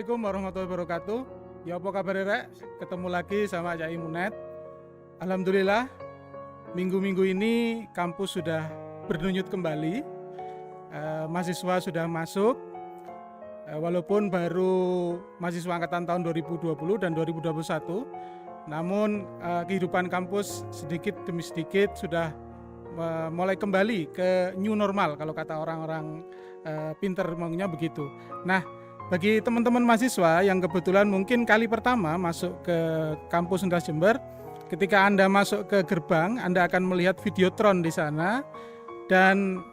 Assalamualaikum warahmatullahi wabarakatuh. Ya apa kabar rek? Ketemu lagi sama Cak Imunet. Alhamdulillah minggu-minggu ini kampus sudah berdenyut kembali. Mahasiswa sudah masuk. Walaupun baru mahasiswa angkatan tahun 2020 dan 2021, namun kehidupan kampus sedikit demi sedikit sudah mulai kembali ke new normal kalau kata orang-orang pinter ngomongnya begitu. Nah, bagi teman-teman mahasiswa yang kebetulan mungkin kali pertama masuk ke kampus Universitas Jember, ketika Anda masuk ke gerbang, Anda akan melihat videotron di sana dan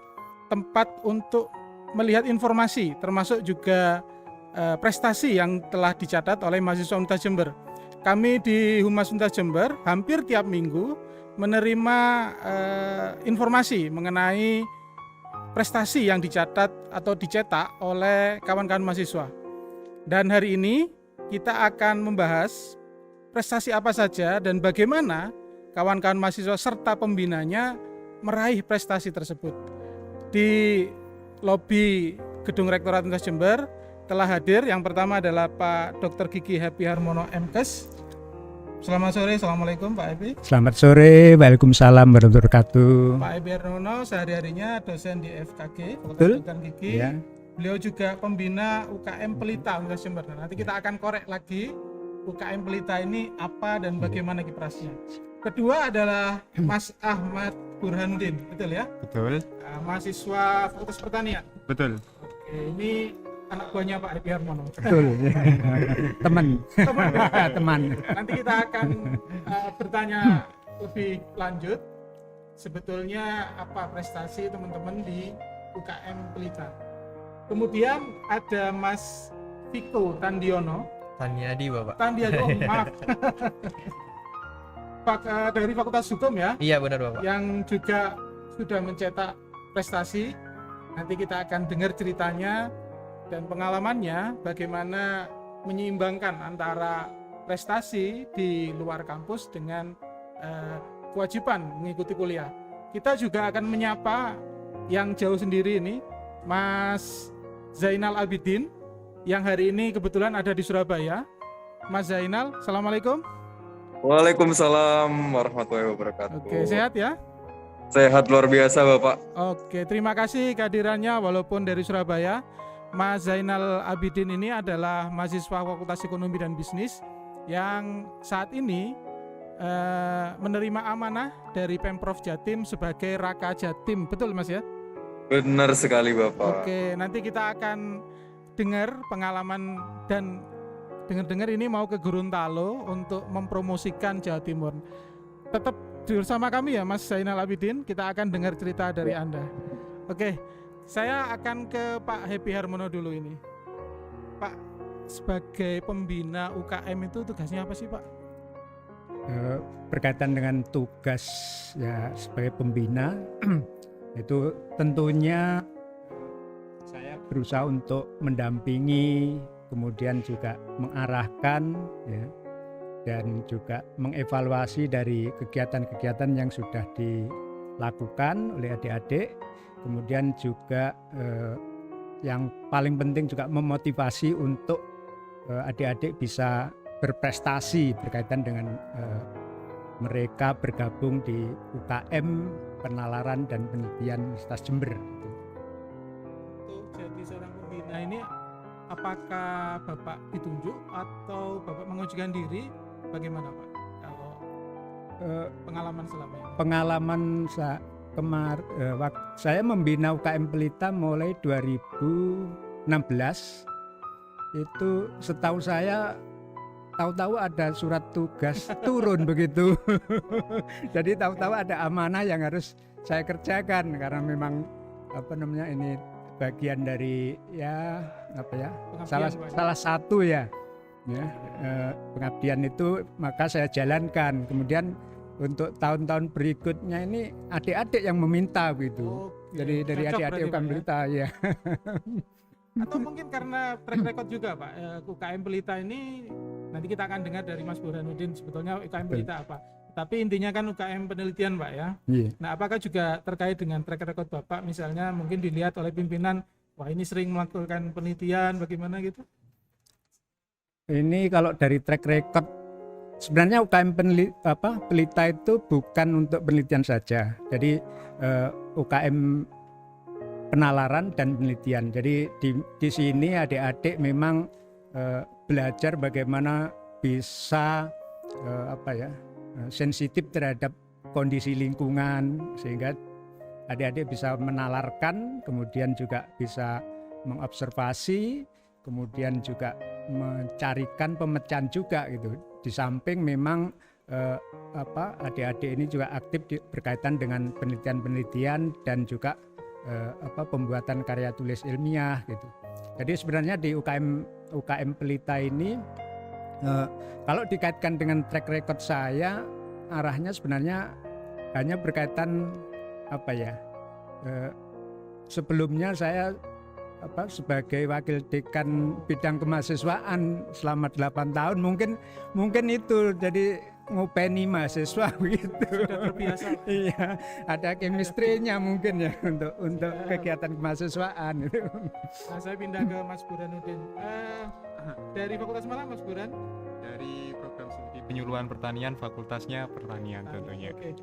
tempat untuk melihat informasi, termasuk juga prestasi yang telah dicatat oleh mahasiswa Universitas Jember. Kami di Humas Universitas Jember hampir tiap minggu menerima informasi mengenai prestasi yang dicatat atau dicetak oleh kawan-kawan mahasiswa. Dan hari ini kita akan membahas prestasi apa saja dan bagaimana kawan-kawan mahasiswa serta pembinanya meraih prestasi tersebut. Di lobi Gedung Rektorat Universitas Jember telah hadir yang pertama adalah Pak Dr. Gigi Happy Harmono MKes. Selamat sore, Assalamualaikum Pak Happy. Selamat sore, Waalaikumsalam warahmatullahi wabarakatuh. Pak Happy Harmono sehari-harinya dosen di FKG, Fakultas Kedokteran Gigi. Ya. Beliau juga pembina UKM Pelita Universitas Jember. Nanti kita akan korek lagi UKM Pelita ini apa dan bagaimana kiprasnya. Kedua adalah Mas Ahmad Burhanuddin, betul ya? Betul. Mahasiswa Fakultas Pertanian. Betul. Oke, ini anak buahnya Pak Happy Harmono. Betul. Teman. Teman. Nanti kita akan bertanya lebih lanjut. Sebetulnya apa prestasi teman-teman di UKM Pelita. Kemudian ada Mas Viko Tandiono. Taniadi Bapak. Tandiono, maaf. Dari Fakultas Hukum ya. Iya benar Bapak. Yang juga sudah mencetak prestasi. Nanti kita akan dengar ceritanya dan pengalamannya bagaimana menyeimbangkan antara prestasi di luar kampus dengan kewajiban mengikuti kuliah. Kita juga akan menyapa yang jauh sendiri ini, Mas Zainal Abidin, yang hari ini kebetulan ada di Surabaya. Mas Zainal, Assalamualaikum. Waalaikumsalam warahmatullahi wabarakatuh. Oke, sehat ya? Sehat luar biasa Bapak. Oke, terima kasih kehadirannya walaupun dari Surabaya. Mas Zainal Abidin ini adalah mahasiswa Fakultas Ekonomi dan Bisnis yang saat ini menerima amanah dari Pemprov Jatim sebagai Raka Jatim. Betul Mas ya? Benar sekali Bapak. Oke, nanti kita akan dengar pengalaman dan dengar-dengar ini mau ke Gorontalo untuk mempromosikan Jawa Timur. Tetap bersama kami ya Mas Zainal Abidin, kita akan dengar cerita dari Anda. Oke, saya akan ke Pak Happy Harmono dulu ini. Pak, sebagai pembina UKM itu tugasnya apa sih Pak? Berkaitan dengan tugas ya sebagai pembina itu tentunya saya berusaha untuk mendampingi, kemudian juga mengarahkan ya, dan juga mengevaluasi dari kegiatan-kegiatan yang sudah dilakukan oleh adik-adik. Kemudian juga yang paling penting juga memotivasi untuk adik-adik bisa berprestasi berkaitan dengan mereka bergabung di UKM Penalaran dan Penelitian Universitas Jember. Untuk jadi seorang pembina ini, apakah Bapak ditunjuk atau Bapak mengajukan diri? Bagaimana Pak? Kalau pengalaman selama ini? Pengalaman saya membina UKM Pelita mulai 2016. Itu setahu saya tahu-tahu ada surat tugas turun begitu. Jadi tahu-tahu ada amanah yang harus saya kerjakan karena memang ini bagian dari salah satu pengabdian itu, maka saya jalankan. Kemudian untuk tahun-tahun berikutnya ini adik-adik yang meminta gitu. Jadi dari adik-adik UKM Pelita ya. Atau mungkin karena track record juga Pak, UKM Pelita ini nanti kita akan dengar dari Mas Burhanuddin sebetulnya UKM Pelita apa. Tapi intinya kan UKM penelitian Pak ya. Nah, apakah juga terkait dengan track record Bapak misalnya mungkin dilihat oleh pimpinan, wah ini sering melakukan penelitian bagaimana gitu? Ini kalau dari track record, sebenarnya UKM Pelita itu bukan untuk penelitian saja. Jadi UKM penalaran dan penelitian. Jadi di sini adik-adik memang belajar bagaimana bisa sensitif terhadap kondisi lingkungan, sehingga adik-adik bisa menalarkan, kemudian juga bisa mengobservasi, kemudian juga mencarikan pemecahan juga gitu. Di samping memang adik-adik ini juga aktif berkaitan dengan penelitian-penelitian dan juga pembuatan karya tulis ilmiah gitu. Jadi sebenarnya di UKM Pelita ini kalau dikaitkan dengan track record saya, arahnya sebenarnya hanya berkaitan sebelumnya saya sebagai wakil dekan bidang kemahasiswaan selama 8 tahun, mungkin itu jadi ngopeni mahasiswa begitu. Sudah terbiasa. Iya, ada chemistry-nya mungkin ya untuk kegiatan kemahasiswaan itu. Nah, saya pindah ke Mas Burhanuddin. Dari Fakultas mana Mas Burhan? Dari program studi penyuluhan pertanian, fakultasnya pertanian tentunya. Oke.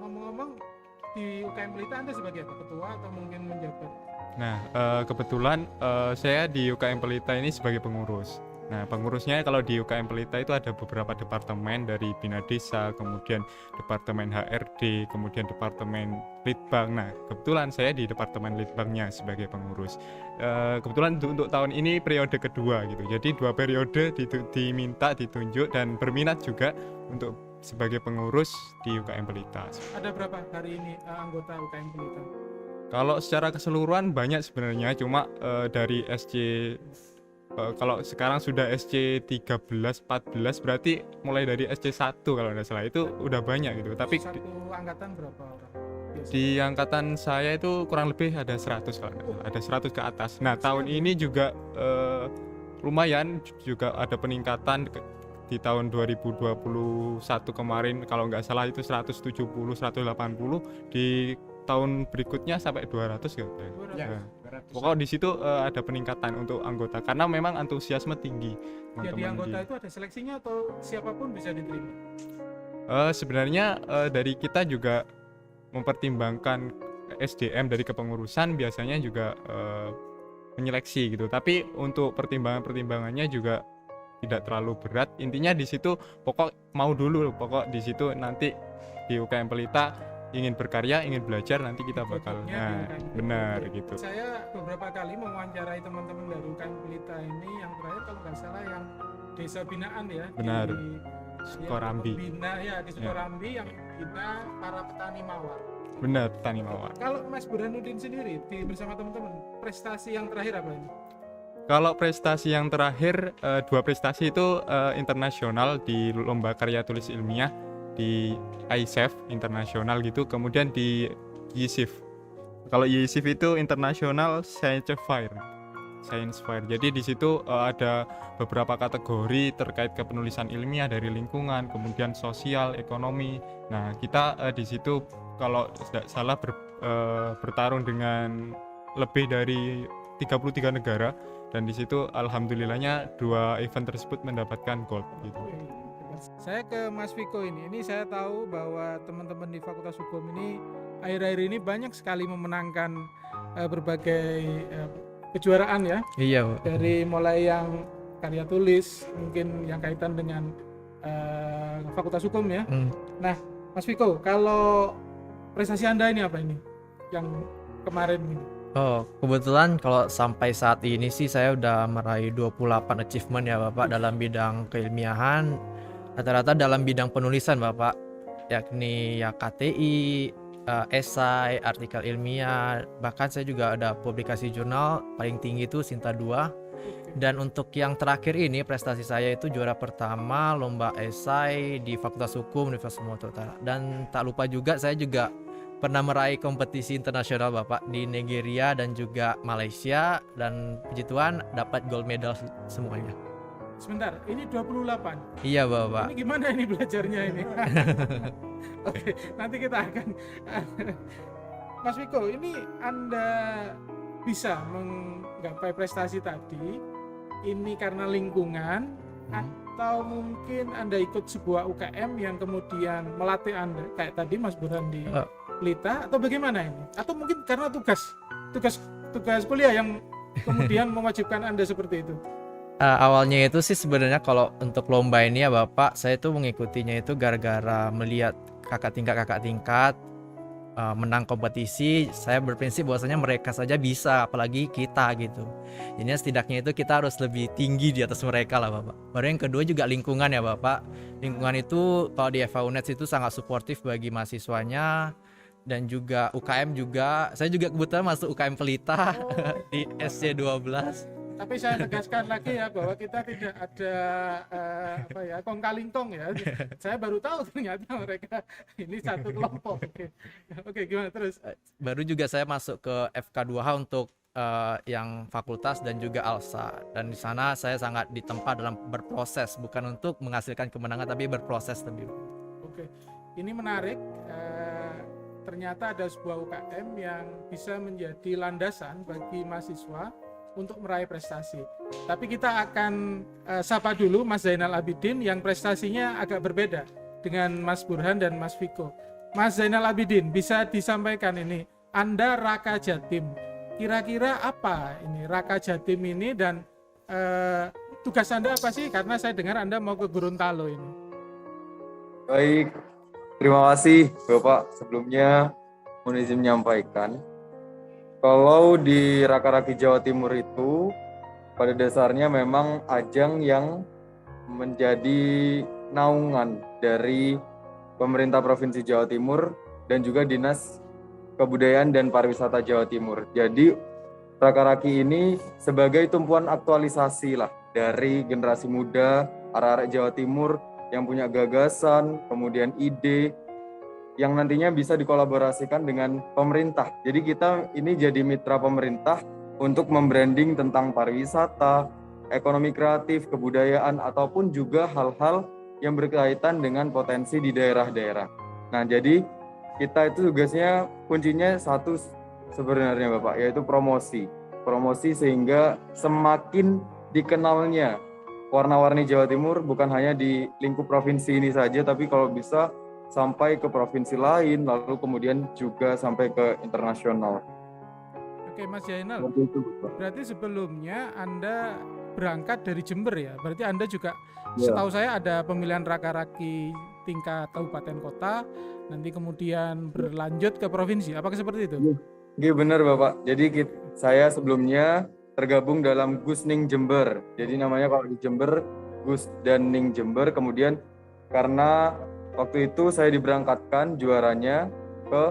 Ngomong-ngomong, di UKM Pelita Anda sebagai apa? Ketua atau mungkin menjabat? Nah, kebetulan saya di UKM Pelita ini sebagai pengurus. Nah, pengurusnya kalau di UKM Pelita itu ada beberapa departemen, dari Bina Desa, kemudian departemen HRD, kemudian departemen Litbang. Nah, kebetulan saya di departemen Litbangnya sebagai pengurus. Kebetulan untuk tahun ini periode kedua gitu. Jadi 2 periode diminta ditunjuk dan berminat juga untuk sebagai pengurus di UKM Pelita. Ada berapa hari ini anggota UKM Pelita? Kalau secara keseluruhan banyak sebenarnya, cuma dari SC kalau sekarang sudah SC 13, 14, berarti mulai dari SC 1 kalau tidak salah, itu udah banyak gitu. Tapi satu angkatan berapa orang? Biasanya? di angkatan saya itu kurang lebih ada 100 kalau tidak salah, ada 100 ke atas. Nah, tahun ini juga lumayan, juga ada peningkatan di tahun 2021 kemarin kalau nggak salah itu 170, 180, di tahun berikutnya sampai 200 gitu. Ya. Nah, pokoknya di situ ada peningkatan untuk anggota karena memang antusiasme tinggi. Jadi anggota itu ada seleksinya atau siapapun bisa diterima? Sebenarnya dari kita juga mempertimbangkan SDM dari kepengurusan, biasanya juga menyeleksi gitu. Tapi untuk pertimbangannya juga tidak terlalu berat. Intinya di situ pokok mau dulu, pokok di situ nanti di UKM Pelita ingin berkarya, ingin belajar, nanti kita bakal benar gitu. Saya beberapa kali mewawancarai teman-teman dari UKM Pelita ini, yang terakhir kalau nggak salah yang desa binaan ya, Benar. di Sukorambi. Bina ya, di Sukorambi yang bina para petani mawar. Benar, petani mawar. Kalau Mas Burhanuddin sendiri bersama teman-teman, prestasi yang terakhir apa ini? Kalau prestasi yang terakhir, 2 prestasi itu internasional di lomba karya tulis ilmiah di ISEF internasional gitu, kemudian di YISIF. Kalau YISIF itu internasional Science Fair. Jadi di situ ada beberapa kategori terkait kepenulisan ilmiah dari lingkungan, kemudian sosial, ekonomi. Nah, kita di situ kalau tidak salah bertarung dengan lebih dari 33 negara, dan di situ alhamdulillahnya 2 event tersebut mendapatkan gold gitu. Saya ke Mas Viko ini saya tahu bahwa teman-teman di Fakultas Hukum ini akhir-akhir ini banyak sekali memenangkan berbagai kejuaraan ya. Iya, Dari mulai yang karya tulis, mungkin yang kaitan dengan Fakultas Hukum ya. Nah, Mas Viko, kalau prestasi Anda ini apa ini? Yang kemarin ini? oh kebetulan kalau sampai saat ini sih saya udah meraih 28 achievement ya Bapak dalam bidang keilmiahan, rata-rata dalam bidang penulisan Bapak, yakni ya KTI, esai, artikel ilmiah, bahkan saya juga ada publikasi jurnal, paling tinggi itu Sinta 2. Dan untuk yang terakhir ini prestasi saya itu juara pertama lomba esai di Fakultas Hukum Universitas Sumatera Utara. Dan tak lupa juga saya juga pernah meraih kompetisi internasional Bapak di Nigeria dan juga Malaysia, dan puji Tuhan dapat gold medal semuanya. Sebentar, ini 28. Iya Bapak. Ini gimana ini belajarnya ini? Oke, nanti kita akan Mas Viko, ini Anda bisa menggapai prestasi tadi ini karena lingkungan atau mungkin Anda ikut sebuah UKM yang kemudian melatih Anda kayak tadi Mas Burhan di Pelita, atau bagaimana ini? Atau mungkin karena tugas kuliah yang kemudian mewajibkan Anda seperti itu? Awalnya itu sih sebenarnya kalau untuk lomba ini ya Bapak, saya tuh mengikutinya itu gara-gara melihat kakak tingkat menang kompetisi. Saya berprinsip bahwasanya mereka saja bisa, apalagi kita gitu. Jadi setidaknya itu kita harus lebih tinggi di atas mereka lah Bapak. Baru yang kedua juga lingkungan ya Bapak. Lingkungan itu kalau di FH UNED itu sangat suportif bagi mahasiswanya, dan juga UKM juga. Saya juga kebetulan masuk UKM Pelita di SC12. Tapi saya tegaskan lagi ya bahwa kita tidak ada kong kaling kong ya. Saya baru tahu ternyata mereka ini satu kelompok. Oke, gimana terus? Baru juga saya masuk ke FK2H untuk yang fakultas dan juga ALSA. Dan di sana saya sangat ditempa dalam berproses, bukan untuk menghasilkan kemenangan tapi berproses lebih. Oke, ini menarik. Ternyata ada sebuah UKM yang bisa menjadi landasan bagi mahasiswa untuk meraih prestasi. Tapi kita akan sapa dulu Mas Zainal Abidin yang prestasinya agak berbeda dengan Mas Burhan dan Mas Viko. Mas Zainal Abidin, bisa disampaikan ini, Anda Raka Jatim. Kira-kira apa ini Raka Jatim ini, dan tugas Anda apa sih? Karena saya dengar Anda mau ke Gorontalo ini. Baik, terima kasih Bapak. Sebelumnya mohon izin menyampaikan, kalau di Raka-Raki Jawa Timur itu pada dasarnya memang ajang yang menjadi naungan dari pemerintah Provinsi Jawa Timur dan juga Dinas Kebudayaan dan Pariwisata Jawa Timur. Jadi Raka-Raki ini sebagai tumpuan aktualisasi lah dari generasi muda arek-arek Jawa Timur yang punya gagasan, kemudian ide yang nantinya bisa dikolaborasikan dengan pemerintah. Jadi kita ini jadi mitra pemerintah untuk membranding tentang pariwisata, ekonomi kreatif, kebudayaan, ataupun juga hal-hal yang berkaitan dengan potensi di daerah-daerah. Nah, jadi kita itu tugasnya kuncinya satu sebenarnya Bapak, yaitu promosi. Promosi sehingga semakin dikenalnya warna-warni Jawa Timur bukan hanya di lingkup provinsi ini saja, tapi kalau bisa sampai ke provinsi lain, lalu kemudian juga sampai ke internasional. Oke Mas Zainal, berarti sebelumnya Anda berangkat dari Jember ya? Berarti Anda juga, setahu saya ada pemilihan Raka-Raki tingkat kabupaten kota, nanti kemudian berlanjut ke provinsi. Apakah seperti itu? Iya benar Bapak. Jadi saya sebelumnya tergabung dalam Gusning Jember. Jadi namanya kalau di Jember Gus dan Ning Jember. Kemudian karena waktu itu saya diberangkatkan juaranya ke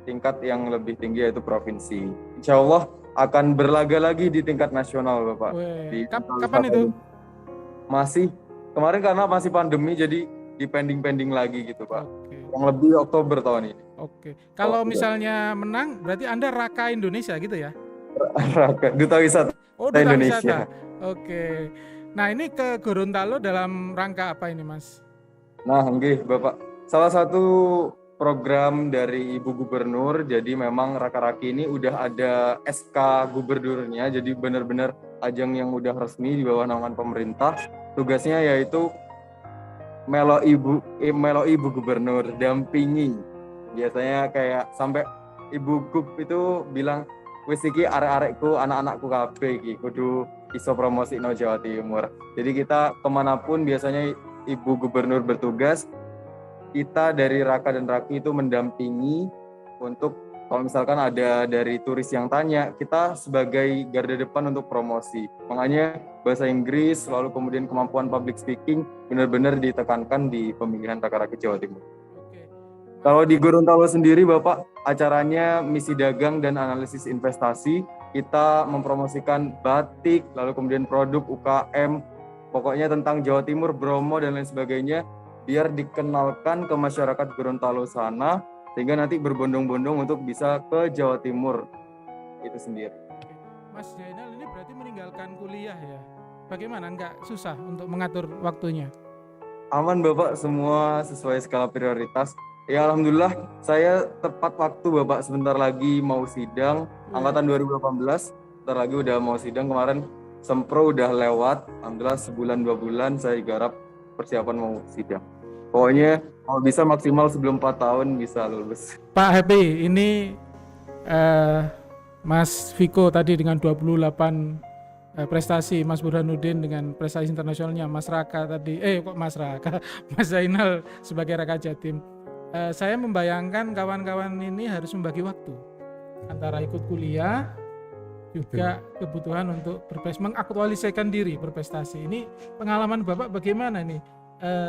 tingkat yang lebih tinggi yaitu provinsi. Insya Allah akan berlaga lagi di tingkat nasional Bapak. Kapan itu? Masih kemarin karena masih pandemi jadi di pending lagi gitu Pak. Oke. Yang lebih Oktober tahun ini. Oke. Kalau misalnya menang berarti Anda Raka Indonesia gitu ya? Raka Duta Wisata Duta Indonesia. Wisata. Oke. Nah, ini ke Gorontalo dalam rangka apa ini Mas? Nah, nggih Bapak. Salah satu program dari Ibu Gubernur, jadi memang Raka-Raki ini udah ada SK gubernurnya, jadi benar-benar ajang yang udah resmi di bawah naungan pemerintah. Tugasnya yaitu melo Ibu Gubernur, dampingi. Biasanya kayak sampai Ibu Gub itu bilang, wis iki arek-arekku, anak-anakku kabeh iki kudu iso promosino Jawa Timur. Jadi kita kemanapun biasanya Ibu Gubernur bertugas, kita dari Raka dan Raki itu mendampingi untuk kalau misalkan ada dari turis yang tanya, kita sebagai garda depan untuk promosi. Makanya bahasa Inggris, lalu kemudian kemampuan public speaking benar-benar ditekankan di pemilihan Raka-Raki Jawa Timur. Oke. Kalau di Gorontalo sendiri Bapak, acaranya misi dagang dan analisis investasi. Kita mempromosikan batik, lalu kemudian produk UKM, pokoknya tentang Jawa Timur, Bromo, dan lain sebagainya, biar dikenalkan ke masyarakat Gorontalo sana, sehingga nanti berbondong-bondong untuk bisa ke Jawa Timur itu sendiri. Mas Zainal ini berarti meninggalkan kuliah ya? Bagaimana? Enggak susah untuk mengatur waktunya? Aman Bapak, semua sesuai skala prioritas. Ya Alhamdulillah, saya tepat waktu Bapak, sebentar lagi mau sidang, angkatan 2018, sebentar lagi udah mau sidang. Kemarin Sempro udah lewat, alhamdulillah sebulan 2 bulan saya garap persiapan mau sidang. Pokoknya kalau bisa maksimal sebelum 4 tahun bisa lulus. Pak Happy, ini Mas Viko tadi dengan 28 prestasi, Mas Burhanuddin dengan prestasi internasionalnya, Mas Raka tadi, kok Mas Raka, Mas Zainal sebagai Raka Jatim. Saya membayangkan kawan-kawan ini harus membagi waktu antara ikut kuliah, juga kebutuhan untuk mengaktualisasikan diri berprestasi. Ini pengalaman Bapak bagaimana nih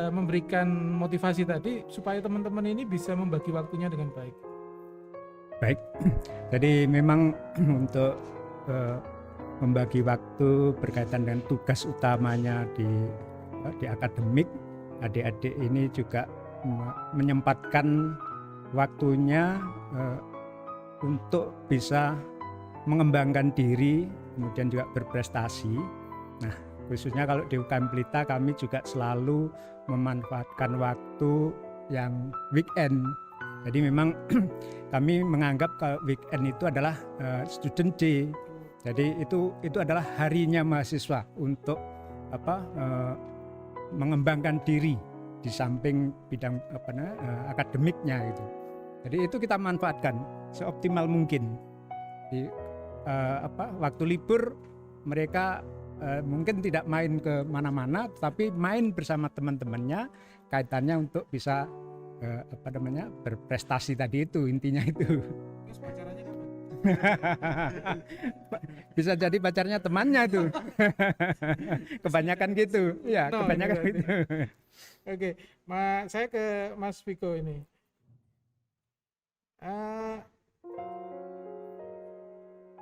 memberikan motivasi tadi supaya teman-teman ini bisa membagi waktunya dengan baik? Baik, jadi memang untuk membagi waktu berkaitan dengan tugas utamanya di akademik, adik-adik ini juga menyempatkan waktunya untuk bisa mengembangkan diri, kemudian juga berprestasi. Nah, khususnya kalau di UKM Pelita kami juga selalu memanfaatkan waktu yang weekend. Jadi memang kami menganggap kalau weekend itu adalah student day. Jadi itu adalah harinya mahasiswa untuk mengembangkan diri di samping bidang akademiknya gitu. Jadi itu kita manfaatkan seoptimal mungkin. Di waktu libur mereka mungkin tidak main ke mana-mana, tapi main bersama teman-temannya, kaitannya untuk bisa berprestasi tadi itu intinya itu. Bisa jadi pacarnya temannya tuh. Kebanyakan gitu. Ya, kebanyakan gitu. Oke, saya ke Mas Viko ini.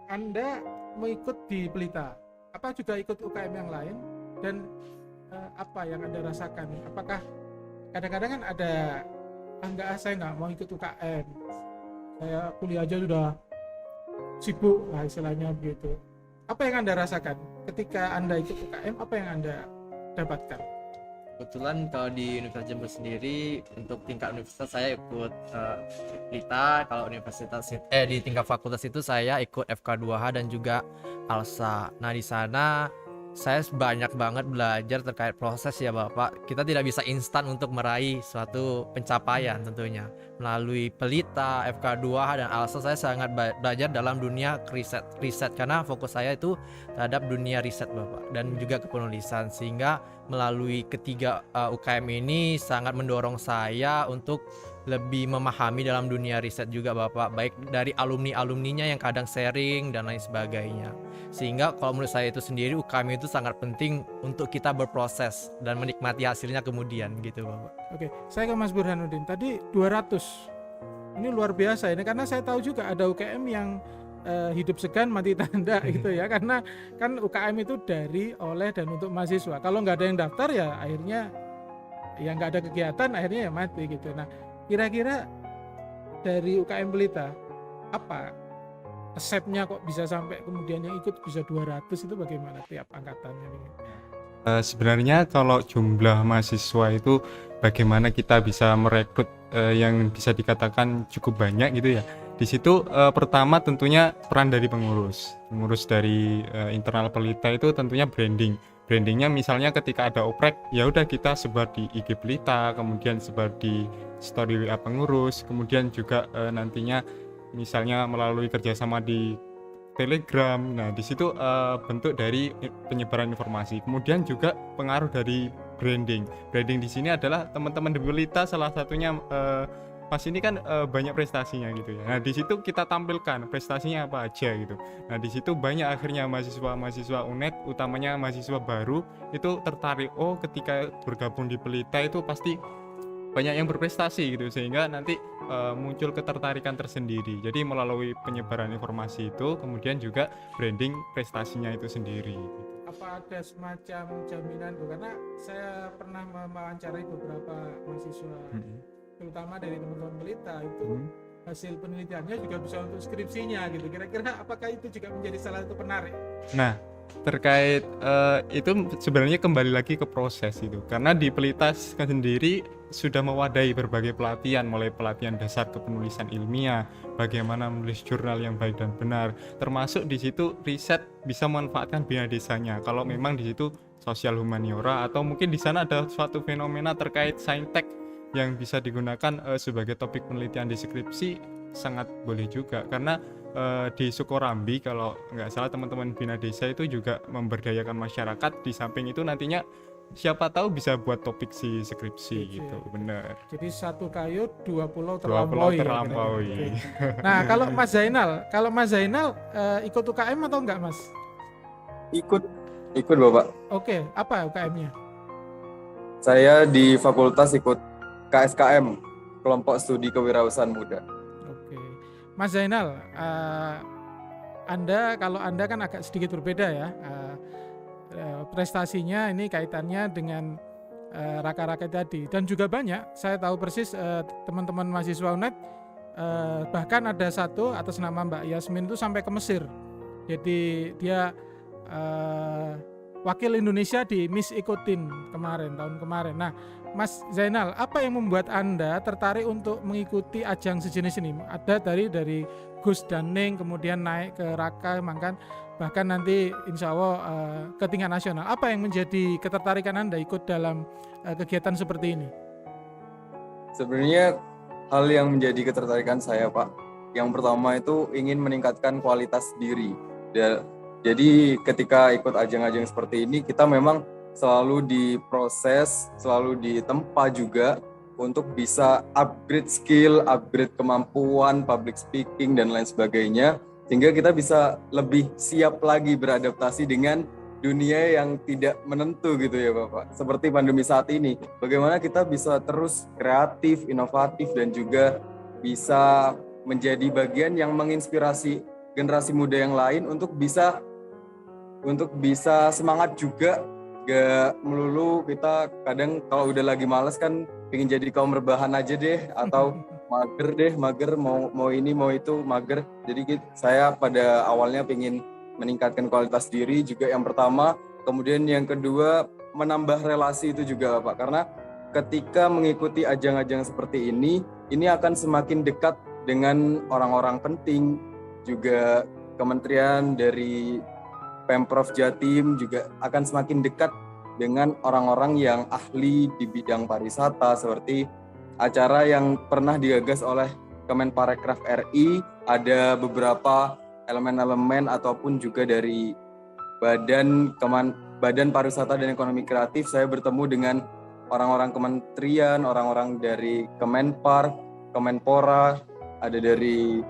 Anda mengikut di Pelita, apa juga ikut UKM yang lain, dan apa yang Anda rasakan? Apakah kadang-kadang kan ada saya nggak mau ikut UKM, saya kuliah aja sudah sibuk lah istilahnya begitu. Apa yang Anda rasakan ketika Anda ikut UKM? Apa yang Anda dapatkan? Kebetulan kalau di Universitas Jember sendiri untuk tingkat universitas saya ikut Pelita. Kalau universitas di tingkat fakultas itu saya ikut FK2H dan juga ALSA. Nah di sana saya banyak banget belajar terkait proses ya Bapak. Kita tidak bisa instan untuk meraih suatu pencapaian tentunya. Melalui Pelita, FK2H dan ALSA saya sangat belajar dalam dunia riset karena fokus saya itu terhadap dunia riset Bapak dan juga kepenulisan, sehingga melalui ketiga UKM ini sangat mendorong saya untuk lebih memahami dalam dunia riset juga Bapak, baik dari alumni-alumninya yang kadang sharing dan lain sebagainya. Sehingga kalau menurut saya itu sendiri UKM itu sangat penting untuk kita berproses dan menikmati hasilnya kemudian gitu Bapak. Oke, saya ke Mas Burhanuddin. Tadi 200. Ini luar biasa ini, karena saya tahu juga ada UKM yang hidup segan mati tanda gitu ya, karena kan UKM itu dari, oleh, dan untuk mahasiswa. Kalau nggak ada yang daftar ya akhirnya ya nggak ada kegiatan, akhirnya ya mati gitu. Nah, kira-kira dari UKM Pelita apa resepnya kok bisa sampai kemudian yang ikut bisa 200 itu bagaimana tiap angkatannya ini? Sebenarnya kalau jumlah mahasiswa itu bagaimana kita bisa merekrut yang bisa dikatakan cukup banyak gitu ya. Di situ pertama tentunya peran dari pengurus dari internal Pelita itu tentunya brandingnya misalnya ketika ada oprek ya udah kita sebar di IG Pelita, kemudian sebar di story WA pengurus, kemudian juga nantinya misalnya melalui kerjasama di Telegram. Nah di situ bentuk dari penyebaran informasi. Kemudian juga pengaruh dari branding di sini adalah teman-teman di Pelita, salah satunya Mas ini kan banyak prestasinya gitu ya. Nah di situ kita tampilkan prestasinya apa aja gitu. Nah di situ banyak akhirnya mahasiswa UNED, utamanya mahasiswa baru itu tertarik, oh ketika bergabung di Pelita itu pasti banyak yang berprestasi gitu, sehingga nanti muncul ketertarikan tersendiri. Jadi melalui penyebaran informasi itu kemudian juga branding prestasinya itu sendiri gitu. Apa ada semacam jaminan tuh, karena saya pernah mewawancarai beberapa mahasiswa terutama dari teman-teman Pelita itu hasil penelitiannya juga bisa untuk skripsinya gitu. Kira-kira apakah itu juga menjadi salah satu penarik? Nah terkait itu sebenarnya kembali lagi ke proses itu, karena di Pelitas sendiri sudah mewadahi berbagai pelatihan, mulai pelatihan dasar kepenulisan ilmiah, bagaimana menulis jurnal yang baik dan benar, termasuk di situ riset bisa memanfaatkan bina desanya kalau memang di situ sosial humaniora, atau mungkin di sana ada suatu fenomena terkait saintek yang bisa digunakan sebagai topik penelitian di skripsi, sangat boleh juga. Karena di Sukorambi kalau nggak salah teman-teman bina desa itu juga memberdayakan masyarakat, di samping itu nantinya siapa tahu bisa buat topik si skripsi gitu. Bener, Jadi satu kayu dua pulau dua pulau terlampaui. Ya, terlampaui. kira-kira. Nah, kalau Mas Zainal ikut UKM atau enggak, Mas? Ikut Bapak. Oke, apa UKM-nya? Saya di fakultas ikut KSKM, Kelompok Studi Kewirausahaan Muda. Oke. Mas Zainal, kalau Anda kan agak sedikit berbeda ya. Prestasinya ini kaitannya dengan raka-raka tadi, dan juga banyak saya tahu persis teman-teman mahasiswa UNED, bahkan ada satu atas nama Mbak Yasmin itu sampai ke Mesir. Jadi dia wakil Indonesia di Miss Ikutin tahun kemarin. Nah, Mas Zainal, apa yang membuat Anda tertarik untuk mengikuti ajang sejenis ini? Ada dari Gus Daning, kemudian naik ke Raka, bahkan nanti insya Allah ke tingkat nasional. Apa yang menjadi ketertarikan Anda ikut dalam kegiatan seperti ini? Sebenarnya hal yang menjadi ketertarikan saya, Pak, yang pertama itu ingin meningkatkan kualitas diri. Jadi ketika ikut ajang-ajang seperti ini, kita memang selalu diproses, selalu ditempa juga untuk bisa upgrade skill, upgrade kemampuan public speaking dan lain sebagainya, sehingga kita bisa lebih siap lagi beradaptasi dengan dunia yang tidak menentu gitu ya Bapak. Seperti pandemi saat ini, bagaimana kita bisa terus kreatif, inovatif, dan juga bisa menjadi bagian yang menginspirasi generasi muda yang lain untuk bisa semangat juga. Gak melulu kita kadang kalau udah lagi males kan pengen jadi kaum rebahan aja deh, atau mager mau ini mau itu mager. Jadi saya pada awalnya pengen meningkatkan kualitas diri juga yang pertama, kemudian yang kedua menambah relasi itu juga Pak, karena ketika mengikuti ajang-ajang seperti ini akan semakin dekat dengan orang-orang penting, juga kementerian dari Pemprov Jatim juga akan semakin dekat dengan orang-orang yang ahli di bidang pariwisata, seperti acara yang pernah digagas oleh Kemenparekraf RI. Ada beberapa elemen-elemen ataupun juga dari Badan Pariwisata dan Ekonomi Kreatif. Saya bertemu dengan orang-orang kementerian, orang-orang dari Kemenpar, Kemenpora, ada dari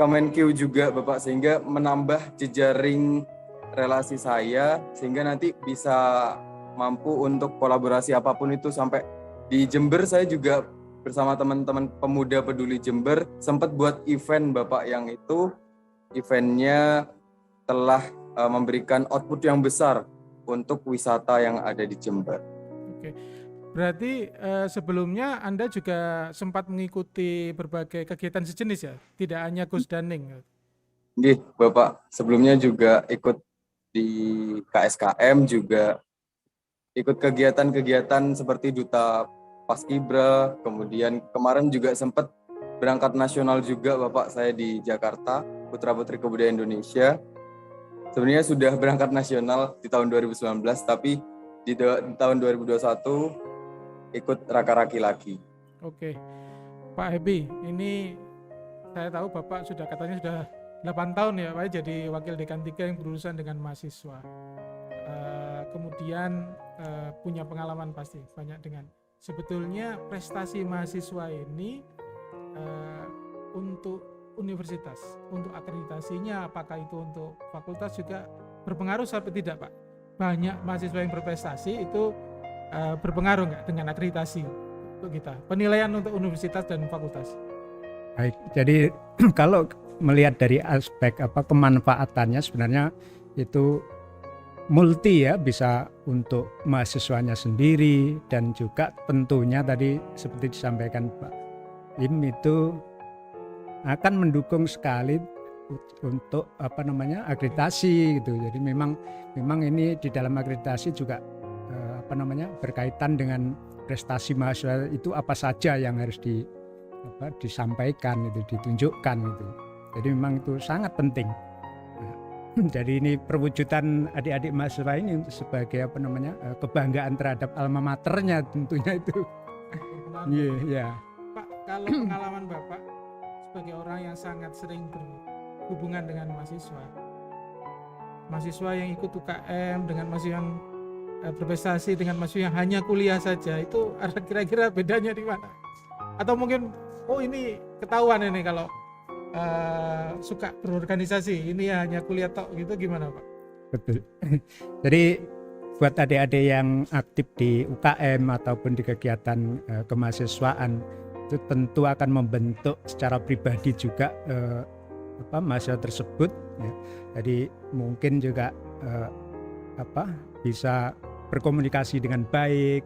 Kemenkeu juga Bapak, sehingga menambah jejaring relasi saya, sehingga nanti bisa mampu untuk kolaborasi apapun itu. Sampai di Jember saya juga bersama teman-teman pemuda peduli Jember sempat buat event Bapak, yang itu eventnya telah memberikan output yang besar untuk wisata yang ada di Jember. Oke. Berarti sebelumnya Anda juga sempat mengikuti berbagai kegiatan sejenis ya? Tidak hanya Gus Daning. Nggih, Bapak. Sebelumnya juga ikut di KSKM, juga ikut kegiatan-kegiatan seperti Duta Paskibra, kemudian kemarin juga sempat berangkat nasional juga Bapak, saya di Jakarta, Putra Putri Kebudayaan Indonesia. Sebenarnya sudah berangkat nasional di tahun 2019, tapi di tahun 2021 ikut Raka-Raki lagi. Oke. Pak Hebi, ini saya tahu Bapak katanya sudah 8 tahun ya Pak jadi wakil dekan 3 yang berurusan dengan mahasiswa. Kemudian punya pengalaman pasti banyak dengan sebetulnya prestasi mahasiswa ini untuk universitas, untuk akreditasinya, apakah itu untuk fakultas juga berpengaruh sampai tidak Pak? Banyak mahasiswa yang berprestasi itu berpengaruh nggak dengan akreditasi untuk kita? Penilaian untuk universitas dan fakultas. Baik, jadi kalau melihat dari aspek kemanfaatannya sebenarnya itu multi ya, bisa untuk mahasiswanya sendiri dan juga tentunya tadi seperti disampaikan Pak Im itu akan mendukung sekali untuk apa namanya akreditasi gitu. Jadi memang ini di dalam akreditasi juga apa namanya berkaitan dengan prestasi mahasiswa itu apa saja yang harus disampaikan itu, ditunjukkan itu. Jadi memang itu sangat penting. Jadi ini perwujudan adik-adik mahasiswa ini sebagai apa namanya kebanggaan terhadap alma maternya tentunya itu. Iya, yeah. Pak, kalau pengalaman Bapak sebagai orang yang sangat sering berhubungan dengan mahasiswa yang ikut UKM, dengan mahasiswa yang berprestasi, dengan mahasiswa yang hanya kuliah saja, itu ada kira-kira bedanya di mana? Atau mungkin, oh ini ketahuan ini kalau suka berorganisasi, ini hanya kuliah tok gitu, gimana Pak? Betul. Jadi buat adik-adik yang aktif di UKM ataupun di kegiatan kemahasiswaan itu tentu akan membentuk secara pribadi juga mahasiswa tersebut ya. Jadi mungkin juga bisa berkomunikasi dengan baik,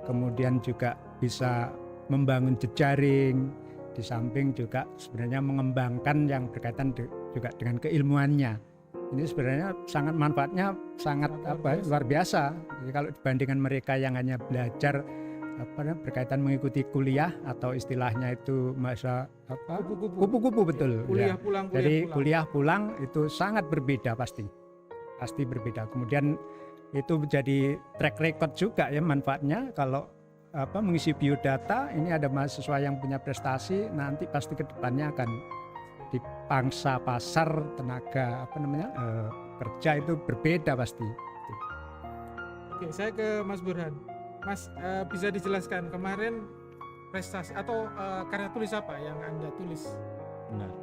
kemudian juga bisa membangun jejaring, di samping juga sebenarnya mengembangkan yang berkaitan juga dengan keilmuannya. Ini sebenarnya sangat manfaatnya sangat luar biasa. Jadi kalau dibandingkan mereka yang hanya belajar berkaitan mengikuti kuliah atau istilahnya itu masa kupu-kupu betul. Kuliah ya. pulang. Jadi kuliah pulang itu sangat berbeda pasti berbeda. Kemudian itu menjadi track record juga ya manfaatnya kalau mengisi biodata ini ada mahasiswa yang punya prestasi nanti pasti kedepannya akan di pangsa pasar tenaga kerja itu berbeda pasti. Oke, saya ke Mas Burhan. Mas, bisa dijelaskan kemarin prestasi atau karya tulis apa yang Anda tulis? Benar.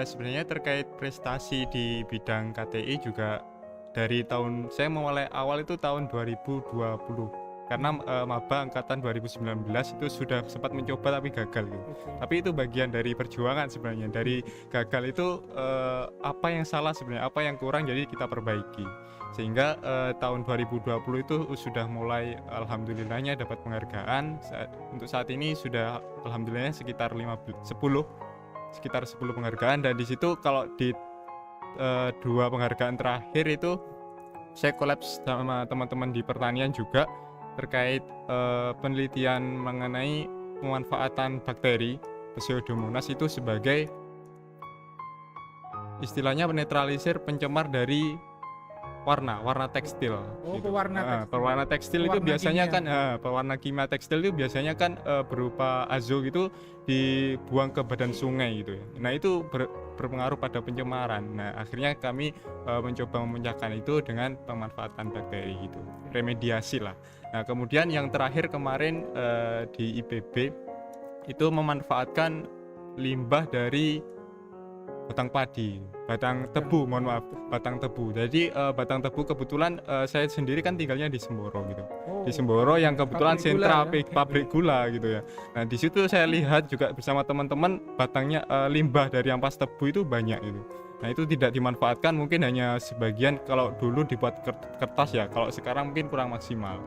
Sebenarnya terkait prestasi di bidang KTI juga dari saya memulai awal itu tahun 2020 karena maba angkatan 2019 itu sudah sempat mencoba tapi gagal gitu. Tapi itu bagian dari perjuangan sebenarnya. Dari gagal itu apa yang salah sebenarnya, apa yang kurang jadi kita perbaiki. Sehingga tahun 2020 itu sudah mulai alhamdulillahnya dapat penghargaan. Untuk saat ini sudah alhamdulillahnya sekitar 10 penghargaan, dan di situ kalau di 2 penghargaan terakhir itu saya kolaps sama teman-teman di pertanian juga terkait penelitian mengenai pemanfaatan bakteri Pseudomonas itu sebagai istilahnya penetralisir pencemar dari warna tekstil. Pewarna tekstil itu biasanya kimia. Pewarna kimia tekstil itu biasanya kan berupa azo gitu dibuang ke badan sungai gitu ya. Nah itu berpengaruh pada pencemaran. Nah akhirnya kami mencoba memecahkan itu dengan pemanfaatan bakteri gitu, remediasi lah. Nah kemudian yang terakhir kemarin di IPB itu memanfaatkan limbah dari batang tebu. Jadi batang tebu kebetulan saya sendiri kan tinggalnya di Semboro gitu. Di Semboro yang kebetulan sentra pabrik gula gitu ya. Nah di situ saya lihat juga bersama teman-teman batangnya limbah dari ampas tebu itu banyak gitu. Nah itu tidak dimanfaatkan, mungkin hanya sebagian kalau dulu dibuat kertas ya. Kalau sekarang mungkin kurang maksimal.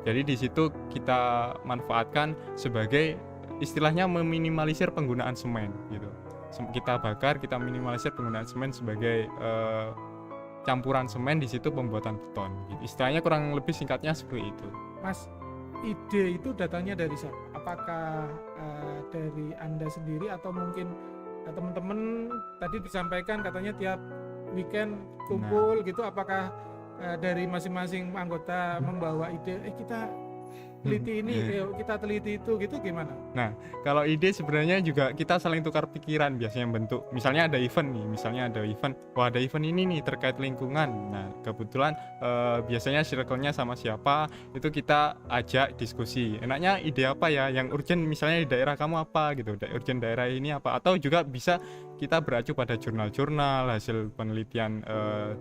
Jadi di situ kita manfaatkan sebagai istilahnya meminimalisir penggunaan semen gitu. Kita bakar, kita minimalisir penggunaan semen sebagai campuran semen, di situ pembuatan beton gitu. Istilahnya kurang lebih singkatnya seperti itu. Mas, ide itu datangnya dari siapa? Apakah dari Anda sendiri atau mungkin teman-teman tadi disampaikan katanya tiap weekend kumpul gitu, apakah dari masing-masing anggota membawa ide kita teliti ini, kita teliti itu gitu, gimana? Nah, kalau ide sebenarnya juga kita saling tukar pikiran biasanya bentuk. Misalnya ada event ini nih terkait lingkungan. Nah, kebetulan biasanya circle-nya sama siapa, itu kita ajak diskusi. Enaknya ide apa ya yang urgent, misalnya di daerah kamu apa gitu, urgent daerah ini apa, atau juga bisa kita beracu pada jurnal-jurnal, hasil penelitian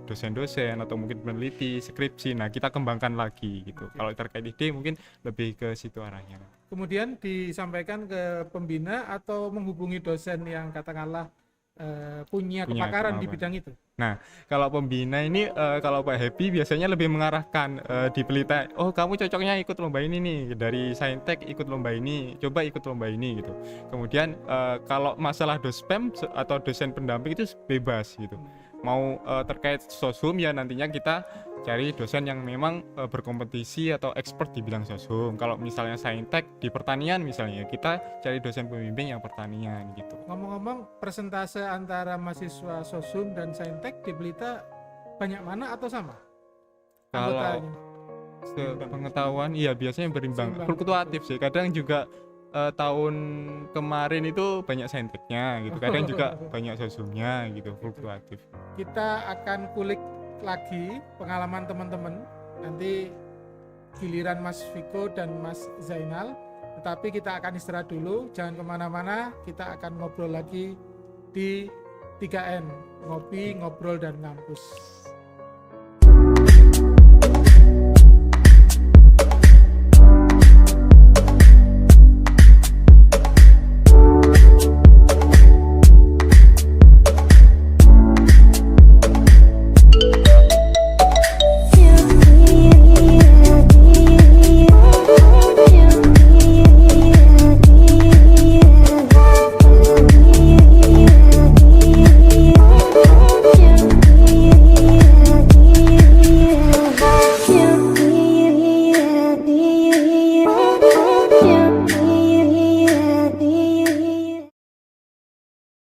dosen-dosen atau mungkin peneliti, skripsi. Nah, kita kembangkan lagi gitu. Kalau terkait ide mungkin lebih ke situ arahnya. Kemudian disampaikan ke pembina atau menghubungi dosen yang katakanlah punya Punya kepakaran di kemampuan. bidang itu. Kalau pembina ini kalau Pak Happy biasanya lebih mengarahkan di Pelita, oh kamu cocoknya ikut lomba ini nih, dari Saintek ikut lomba ini, coba ikut lomba ini gitu. Kemudian kalau masalah dospem atau dosen pendamping itu bebas gitu. Mau terkait sosum ya nantinya kita cari dosen yang memang berkompetisi atau expert di bidang sosum. Kalau misalnya Saintek di pertanian misalnya, kita cari dosen pembimbing yang pertanian gitu. Ngomong-ngomong, persentase antara mahasiswa sosum dan saintek di Pelita banyak mana atau sama? Kalau Anggotanya? pengetahuan iya biasanya berimbang, Seimbang. fluktuatif sih. Kadang juga tahun kemarin itu banyak sainteknya gitu, kadang juga banyak sosumnya gitu, fluktuatif. Kita akan kulik lagi pengalaman teman-teman. Nanti giliran Mas Viko dan Mas Zainal. Tetapi kita akan istirahat dulu, jangan kemana-mana. Kita akan ngobrol lagi di 3N, ngopi, ngobrol, dan ngampus.